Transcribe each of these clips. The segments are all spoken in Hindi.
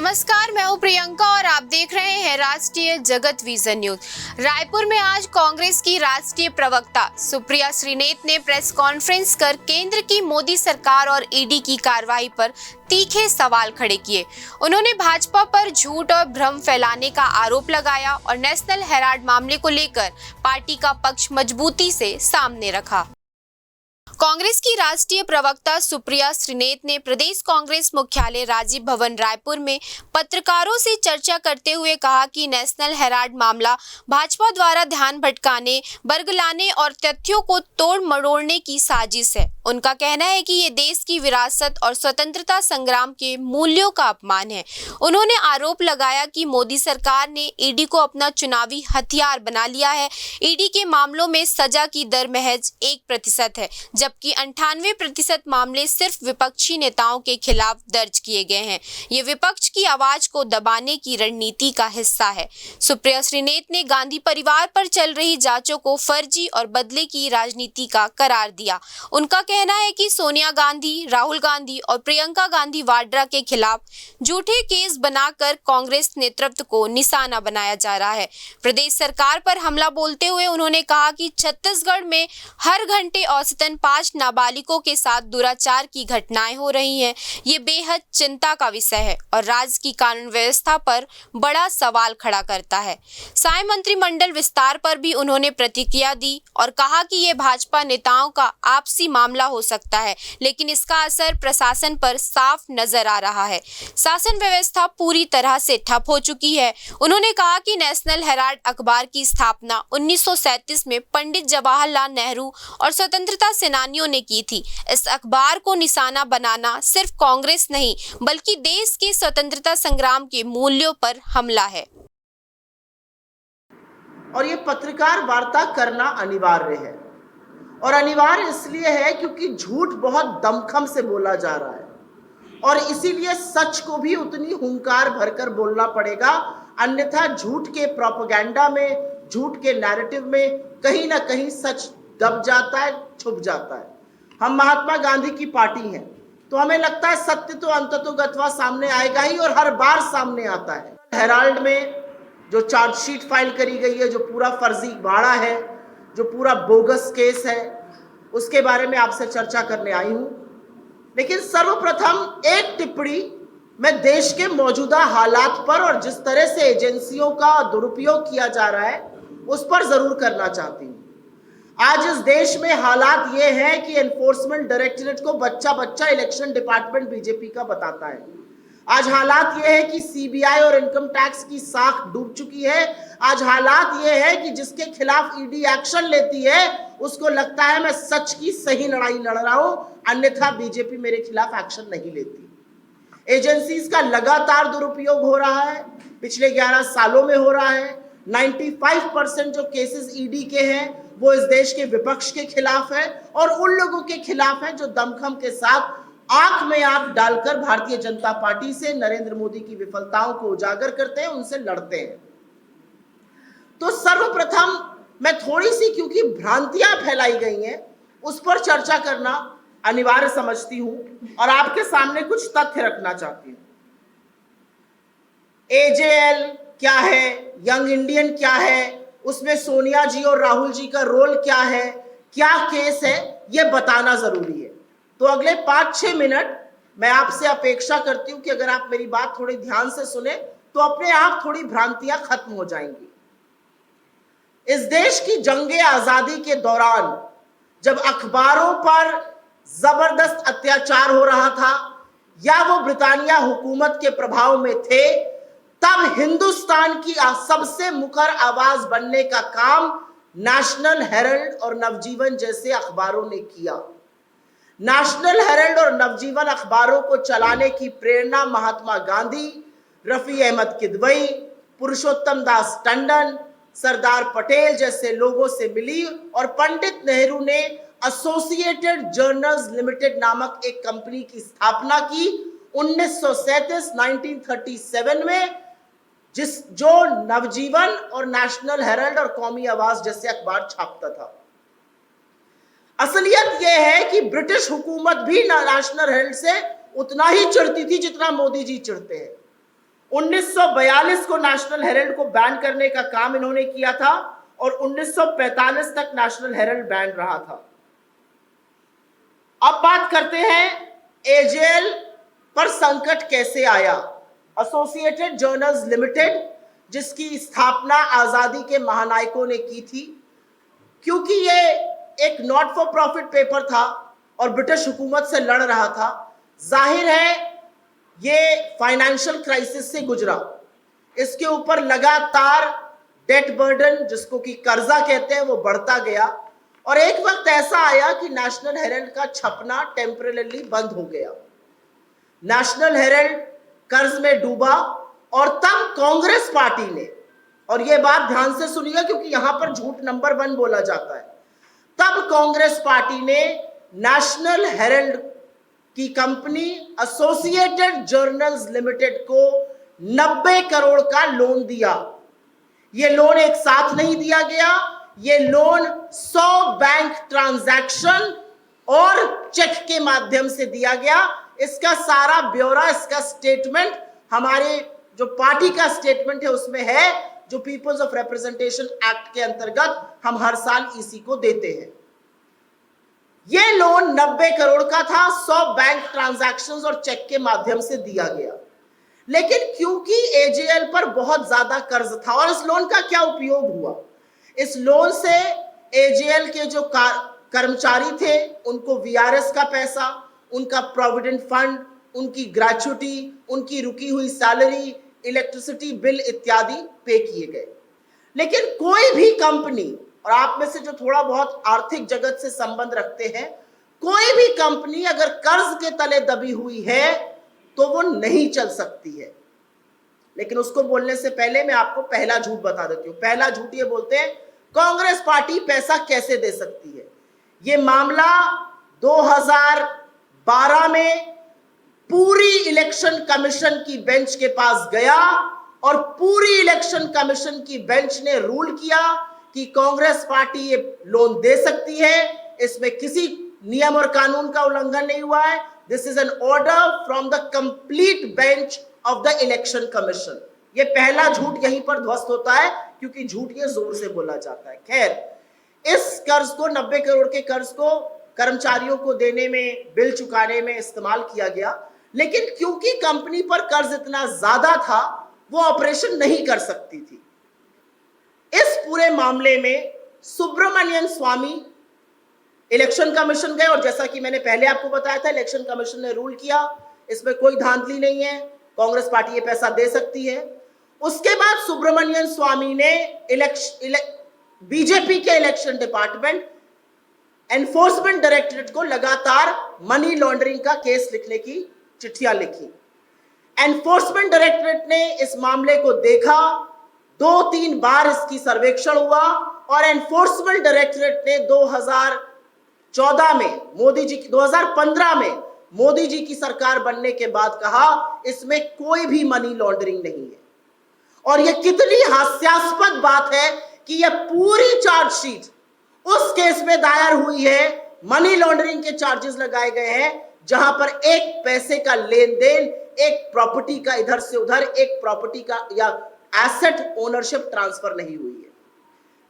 नमस्कार, मैं हूं प्रियंका और आप देख रहे हैं राष्ट्रीय जगत विजन न्यूज। रायपुर में आज कांग्रेस की राष्ट्रीय प्रवक्ता सुप्रिया श्रीनेत ने प्रेस कॉन्फ्रेंस कर केंद्र की मोदी सरकार और ईडी की कार्रवाई पर तीखे सवाल खड़े किए। उन्होंने भाजपा पर झूठ और भ्रम फैलाने का आरोप लगाया और नेशनल हेराल्ड मामले को लेकर पार्टी का पक्ष मजबूती से सामने रखा। कांग्रेस की राष्ट्रीय प्रवक्ता सुप्रिया श्रीनेत ने प्रदेश कांग्रेस मुख्यालय राजीव भवन रायपुर में पत्रकारों से चर्चा करते हुए कहा कि नेशनल हेराल्ड मामला भाजपा द्वारा ध्यान भटकाने, बरगलाने और तथ्यों को तोड़ मरोड़ने की साजिश है। उनका कहना है कि ये देश की विरासत और स्वतंत्रता संग्राम के मूल्यों का अपमान है। उन्होंने आरोप लगाया कि मोदी सरकार ने ईडी को अपना चुनावी हथियार बना लिया है। ईडी के मामलों में सजा की दर महज 1% है, जबकि 98% मामले सिर्फ विपक्षी नेताओं के खिलाफ दर्ज किए गए हैं। ये विपक्ष की आवाज को दबाने की रणनीति का हिस्सा है। सुप्रिया श्रीनेत ने गांधी परिवार पर चल रही जांचों को फर्जी और बदले की राजनीति का करार दिया। उनका कहना है कि सोनिया गांधी, राहुल गांधी और प्रियंका गांधी वाड्रा के खिलाफ झूठे केस बनाकर कांग्रेस नेतृत्व को निशाना बनाया जा रहा है। प्रदेश सरकार पर हमला बोलते हुए उन्होंने कहा कि छत्तीसगढ़ में हर घंटे औसतन 5 नाबालिगों के साथ दुराचार की घटनाएं हो रही हैं। ये बेहद चिंता का विषय है और राज्य की कानून व्यवस्था पर बड़ा सवाल खड़ा करता है। साय मंत्रिमंडल विस्तार पर भी उन्होंने प्रतिक्रिया दी और कहा कि ये भाजपा नेताओं का आपसी मामला हो सकता है, लेकिन इसका असर प्रशासन पर साफ नजर आ रहा है। शासन व्यवस्था पूरी तरह से ठप हो चुकी है। उन्होंने कहा कि नेशनल हेराल्ड अखबार की स्थापना 1937 में पंडित जवाहरलाल नेहरू और स्वतंत्रता सेनानियों ने की थी। इस अखबार को निशाना बनाना सिर्फ कांग्रेस नहीं, बल्कि देश के स्वतंत्रता संग्राम के मूल्यों पर हमला है। और ये पत्रकार वार्ता करना अनिवार्य है, और अनिवार्य इसलिए है क्योंकि झूठ बहुत दमखम से बोला जा रहा है और इसीलिए सच को भी उतनी हुंकार भरकर बोलना पड़ेगा, अन्यथा झूठ के प्रोपेगेंडा में, झूठ के नैरेटिव में कहीं ना कहीं सच दब जाता है, छुप जाता है। हम महात्मा गांधी की पार्टी हैं, तो हमें लगता है सत्य तो अंततोगत्वा सामने आएगा ही, और हर बार सामने आता है। हेराल्ड में जो चार्जशीट फाइल करी गई है, जो पूरा फर्जी बाड़ा है, जो पूरा बोगस केस है, उसके बारे में आपसे चर्चा करने आई हूं। लेकिन सर्वप्रथम एक टिप्पणी मैं देश के मौजूदा हालात पर और जिस तरह से एजेंसियों का दुरुपयोग किया जा रहा है उस पर जरूर करना चाहती हूं। आज इस देश में हालात ये हैं कि एनफोर्समेंट डायरेक्टरेट को बच्चा बच्चा इलेक्शन डिपार्टमेंट बीजेपी का बताता है। आज हालात ये है कि सीबीआई और इनकम टैक्स की साख डूब चुकी है। आज हालात ये है कि जिसके खिलाफ ईडी एक्शन लेती है उसको लगता है मैं सच की सही लड़ाई लड़ रहा हूं, अन्यथा बीजेपी मेरे खिलाफ एक्शन नहीं लेती। एजेंसीज का लगातार दुरुपयोग हो रहा है, पिछले 11 सालों में हो रहा है। 95% जो केसेस ईडी के हैं वो इस देश के विपक्ष के खिलाफ है और उन लोगों के खिलाफ है जो दमखम के साथ आंख में आंख डालकर भारतीय जनता पार्टी से, नरेंद्र मोदी की विफलताओं को उजागर करते हैं, उनसे लड़ते हैं। तो सर्वप्रथम मैं थोड़ी सी, क्योंकि भ्रांतियां फैलाई गई हैं, उस पर चर्चा करना अनिवार्य समझती हूं और आपके सामने कुछ तथ्य रखना चाहती हूं। एजेएल क्या है, यंग इंडियन क्या है, उसमें सोनिया जी और राहुल जी का रोल क्या है, क्या केस है, यह बताना जरूरी है। तो अगले 5-6 मिनट मैं आपसे अपेक्षा करती हूं कि अगर आप मेरी बात थोड़ी ध्यान से सुने तो अपने आप थोड़ी भ्रांतियां खत्म हो जाएंगी। इस देश की जंगे आजादी के दौरान जब अखबारों पर जबरदस्त अत्याचार हो रहा था या वो ब्रिटानिया हुकूमत के प्रभाव में थे, तब हिंदुस्तान की सबसे मुखर आवाज बनने का काम नेशनल हेराल्ड और नवजीवन जैसे अखबारों ने किया। नेशनल हेराल्ड और नवजीवन अखबारों को चलाने की प्रेरणा महात्मा गांधी, रफी अहमद किदवई, पुरुषोत्तम दास टंडन, सरदार पटेल जैसे लोगों से मिली और पंडित नेहरू ने एसोसिएटेड जर्नल्स लिमिटेड नामक एक कंपनी की स्थापना की 1937 में, जो नवजीवन और नेशनल हेराल्ड और कौमी आवाज जैसे अखबार छापता था। असलियत यह है कि ब्रिटिश हुकूमत भी नेशनल हेराल्ड से उतना ही चिढ़ती थी जितना मोदी जी चिढ़ते हैं। 1942 को नेशनल हेराल्ड को बैन करने का काम इन्होंने किया था और 1945 तक नेशनल हेराल्ड बैन रहा था। अब बात करते हैं एजेएल पर संकट कैसे आया। एसोसिएटेड जर्नल्स लिमिटेड, जिसकी स्थापना आजादी के महानायकों ने की थी, क्योंकि ये एक नॉट फॉर प्रॉफिट पेपर था और ब्रिटिश हुकूमत से लड़ रहा था, जाहिर है ये फाइनेंशियल क्राइसिस से गुजरा। इसके ऊपर लगातार डेट बर्डन, जिसको कि कर्जा कहते हैं, वो बढ़ता गया और एक वक्त ऐसा आया कि नेशनल हेराल्ड का छपना टेम्परेरी बंद हो गया। नेशनल हेराल्ड कर्ज में डूबा और तब कांग्रेस पार्टी ने, और यह बात ध्यान से सुनिएगा क्योंकि यहां पर झूठ नंबर 1 बोला जाता है, तब कांग्रेस पार्टी ने नेशनल हेराल्ड की कंपनी एसोसिएटेड जर्नल्स लिमिटेड को 90 करोड़ का लोन दिया। यह लोन एक साथ नहीं दिया गया, यह लोन 100 बैंक ट्रांजैक्शन और चेक के माध्यम से दिया गया। इसका सारा ब्यौरा, इसका स्टेटमेंट हमारे जो पार्टी का स्टेटमेंट है उसमें है, जो पीपल्स ऑफ रिप्रेजेंटेशन एक्ट के अंतर्गत हम हर साल ईसी को देते हैं। यह लोन 90 करोड़ का था, 100 बैंक ट्रांजैक्शंस और चेक के माध्यम से दिया गया। लेकिन क्योंकि एजेएल पर बहुत ज्यादा कर्ज था, और इस लोन का क्या उपयोग हुआ, इस लोन से एजेएल के जो कर्मचारी थे उनको वीआरएस का पैसा, उनका प्रोविडेंट फंड, उनकी ग्रेच्युटी, उनकी रुकी हुई सैलरी, इलेक्ट्रिसिटी बिल इत्यादि पे किए गए। लेकिन कोई भी कंपनी, और आप में से जो थोड़ा बहुत आर्थिक जगत से संबंध रखते हैं, कोई भी कंपनी अगर कर्ज के तले दबी हुई है तो वो नहीं चल सकती है। लेकिन उसको बोलने से पहले मैं आपको पहला झूठ बता देती हूँ। पहला झूठ ये बोलते हैं कांग्रेस पार्टी पैसा कैसे दे सकती है। ये मामला 2012 में पूरी इलेक्शन कमीशन की बेंच के पास गया और पूरी इलेक्शन कमीशन की बेंच ने रूल किया कि कांग्रेस पार्टी ये लोन दे सकती है, इसमें किसी नियम और कानून का उल्लंघन नहीं हुआ है। This is an order from the complete bench of the election commission. ये पहला झूठ यहीं पर ध्वस्त होता है क्योंकि झूठ ये जोर से बोला जाता है। खैर, इस कर्ज को, 90 करोड़ के कर्ज को कर्मचारियों को देने में, बिल चुकाने में इस्तेमाल किया गया। लेकिन क्योंकि कंपनी पर कर्ज इतना ज्यादा था, वो ऑपरेशन नहीं कर सकती थी। इस पूरे मामले में सुब्रमण्यन स्वामी इलेक्शन कमीशन गए और जैसा कि मैंने पहले आपको बताया था, इलेक्शन कमीशन ने रूल किया इसमें कोई धांधली नहीं है, कांग्रेस पार्टी ये पैसा दे सकती है। उसके बाद सुब्रमण्यन स्वामी ने बीजेपी के इलेक्शन डिपार्टमेंट, एनफोर्समेंट डायरेक्टरेट को लगातार मनी लॉन्ड्रिंग का केस लिखने की चिट्ठियां लिखी। एनफोर्समेंट डायरेक्टरेट ने इस मामले को देखा, 2-3 बार इसकी सर्वेक्षण हुआ और एनफोर्समेंट डायरेक्टरेट ने 2014 में, 2015 में मोदी जी की सरकार बनने के बाद कहा इसमें कोई भी मनी लॉन्ड्रिंग नहीं है। और यह कितनी हास्यास्पद बात है कि यह पूरी चार्जशीट उस केस में दायर हुई है, मनी लॉन्ड्रिंग के चार्जेस लगाए गए हैं, जहां पर एक पैसे का लेन देन, एक प्रॉपर्टी का इधर से उधर, एक प्रॉपर्टी का या एसेट ओनरशिप ट्रांसफर नहीं हुई है।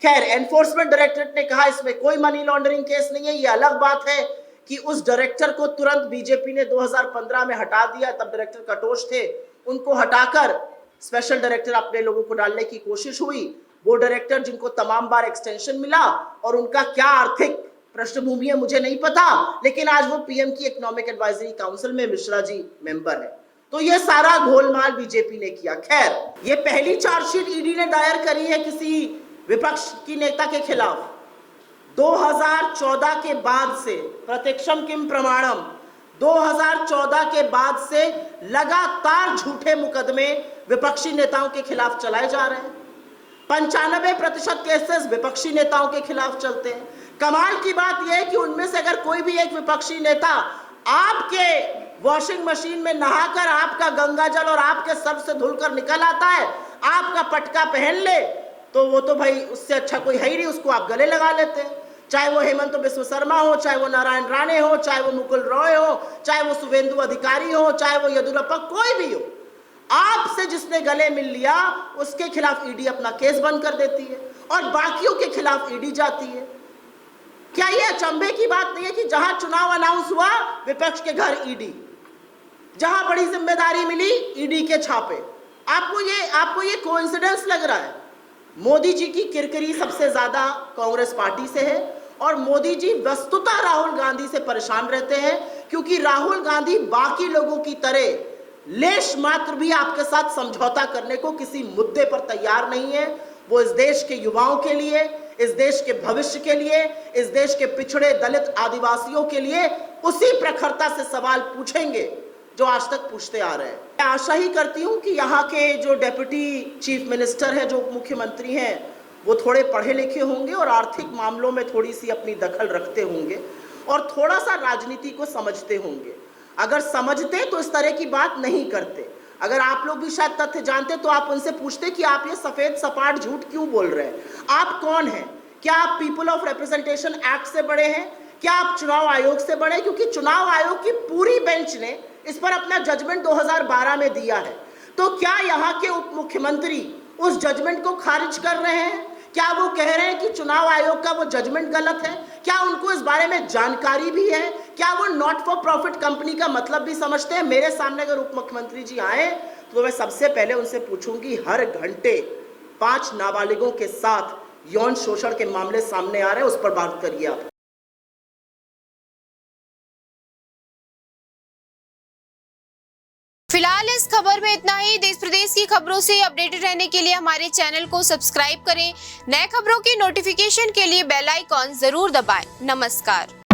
खैर, एनफोर्समेंट डायरेक्टरेट ने कहा इसमें कोई मनी लॉन्ड्रिंग केस नहीं है। यह अलग बात है कि उस डायरेक्टर को तुरंत बीजेपी ने 2015 में हटा दिया, तब डायरेक्टर कटोच थे, उनको हटाकर स्पेशल डायरेक्टर अपने लोगों को डालने की कोशिश हुई। वो डायरेक्टर जिनको तमाम बार एक्सटेंशन मिला और उनका क्या आर्थिक पृष्ठभूमि है मुझे नहीं पता, लेकिन आज वो पीएम की इकोनॉमिक एडवाइजरी काउंसिल में मिश्रा जी मेंबर है। तो ये सारा घोलमाल बीजेपी ने किया। खैर, ये पहली चार्जशीट ईडी ने दायर करी है किसी विपक्ष की नेता के खिलाफ। 2014 के बाद से, प्रत्यक्षम किम प्रमाणम, 2014 के बाद से लगातार झूठे मुकदमे विपक्षी नेताओं के खिलाफ चलाए जा रहे हैं। 95% केसेस विपक्षी नेताओं के खिलाफ चलते हैं। कमाल की बात यह है कि उनमें से अगर कोई भी एक विपक्षी नेता आपके वॉशिंग मशीन में नहाकर आपका गंगा जल और आपके सर से धुलकर निकल आता है, आपका पटका पहन ले, तो वो तो भाई उससे अच्छा कोई है ही नहीं, उसको आप गले लगा लेते हैं। चाहे वो हेमंत बिस्व शर्मा हो, चाहे वो नारायण राणे हो, चाहे वो मुकुल रॉय हो, चाहे वो शुभेंदु अधिकारी हो, चाहे वो येदुरप्पा, कोई भी हो, आपसे जिसने गले मिल लिया उसके खिलाफ ईडी अपना केस बंद कर देती है और बाकियों के खिलाफ ईडी जाती है। क्या यह अचंभे की बात नहीं है कि जहां चुनाव अनाउंस हुआ विपक्ष के घर ईडी, जहां बड़ी जिम्मेदारी मिली ईडी के छापे। आपको ये कोइंसिडेंस लग रहा है? मोदी जी की किरकिरी सबसे ज्यादा कांग्रेस पार्टी से है और मोदी जी वस्तुतः राहुल गांधी से परेशान रहते हैं, क्योंकि राहुल गांधी बाकी लोगों की तरह लेश मात्र भी आपके साथ समझौता करने को किसी मुद्दे पर तैयार नहीं है। वो इस देश के युवाओं के लिए, इस देश के भविष्य के लिए, इस देश के पिछड़े दलित आदिवासियों के लिए उसी प्रखरता से सवाल पूछेंगे जो आज तक पूछते आ रहे हैं। मैं आशा ही करती हूं कि यहाँ के जो डेप्यूटी चीफ मिनिस्टर हैं, जो उप मुख्यमंत्री हैं, वो थोड़े पढ़े लिखे होंगे और आर्थिक मामलों में थोड़ी सी अपनी दखल रखते होंगे और थोड़ा सा राजनीति को समझते होंगे। अगर समझते तो इस तरह की बात नहीं करते। अगर आप लोग भी शायद तथ्य जानते तो आप उनसे पूछते कि आप ये सफेद सपाट झूठ क्यों बोल रहे हैं? आप कौन हैं? क्या आप पीपल ऑफ रिप्रेजेंटेशन एक्ट से बड़े हैं? क्या आप चुनाव आयोग से बड़े? क्योंकि चुनाव आयोग की पूरी बेंच ने इस पर अपना जजमेंट 2012 में दिया है। तो क्या यहाँ के उप मुख्यमंत्री उस जजमेंट को खारिज कर रहे हैं? क्या वो कह रहे हैं कि चुनाव आयोग का वो जजमेंट गलत है? क्या उनको इस बारे में जानकारी भी है? क्या वो नॉट फॉर प्रॉफिट कंपनी का मतलब भी समझते हैं? मेरे सामने अगर उप मुख्यमंत्री जी आए तो मैं सबसे पहले उनसे पूछूंगी, हर घंटे 5 नाबालिगों के साथ यौन शोषण के मामले सामने आ रहे हैं, उस पर बात करिए आप। फिलहाल इस खबर में इतना ही। देश प्रदेश की खबरों से अपडेटेड रहने के लिए हमारे चैनल को सब्सक्राइब करें। नए खबरों की नोटिफिकेशन के लिए बेल आइकॉन जरूर दबाएं। नमस्कार।